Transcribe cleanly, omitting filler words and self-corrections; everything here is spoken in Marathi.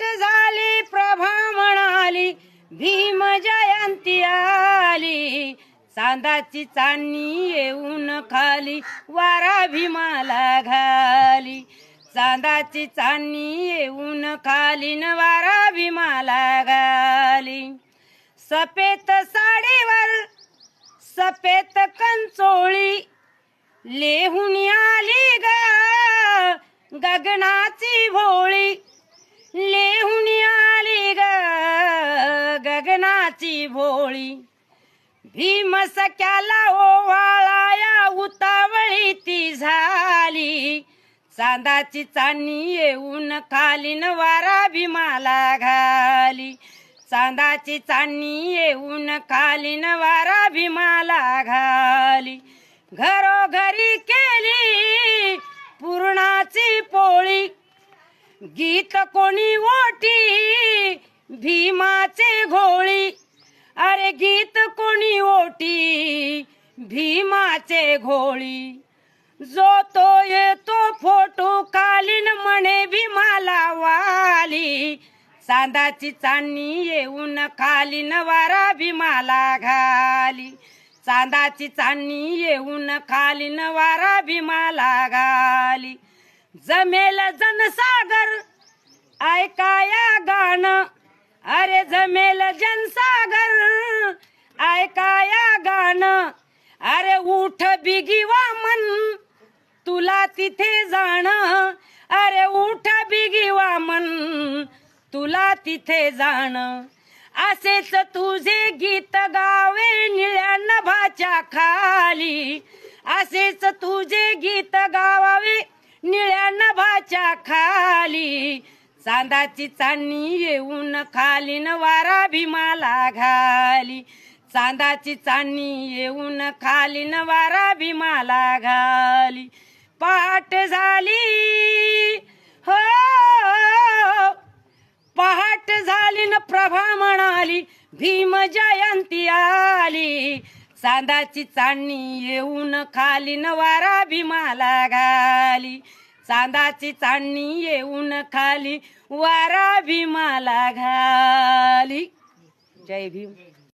पहाट झाली प्रभा म्हणाली भीम जयंती आली. चांदाची चांदणी येऊन खाली वारा भीमाला घाली. चांदाची चांदणी येऊन खाली न वारा भीमाला घाली. सफेद साडीवर सफेद कंचोळी लेहून आली ग गगनाची भोळी. लेहून आली ग गगनाची भोळी. भीम सख्याला ओवाळाया उतावळी ती झाली. चांदाची चांदणी येऊन खाली न वारा भीमाला घाली. चांदाची चांदणी येऊन खाली न वारा भीमाला घाली. घरोघरी केली पुरणाची पोळी. गीत कोणी ओटी भीमाचे घोळी. अरे गीत कोणी ओटी भीमाचे घोळी. जो तो येतो फोटो कालीन म्हणे भीमाला वाली. चांदाची चांदणी येऊन खाली न वारा भीमाला घाली. चांदाची चांदणी येऊन खाली न वारा भीमाला घाली. जमेल जनसागर ऐकाया गाणं. अरे जमेल जनसागर ऐकाया गाणं. अरे उठ बिगी वामन तुला तिथे जाणं. अरे उठ बिगी वामन तुला तिथे जाणं. असेच तुझे गीत गावे निळ्या नभाच्या खाली. असेच तुझे गीत गावावे निळ्या नभाच्या खाली. चांदाची चांदणी येऊन खाली न वारा भीमाला घाली. चांदाची चांदणी येऊन खाली न वारा भीमाला घाली. पहाट झाली हो पहाट झाली न प्रभा म्हणाली भीम जयंती आली. चांदाची चांदणी येऊन खाली न वारा भीमाला घाली. चांदाची चांदणी येऊन खाली वारा भीमाला घाली. जय भीम.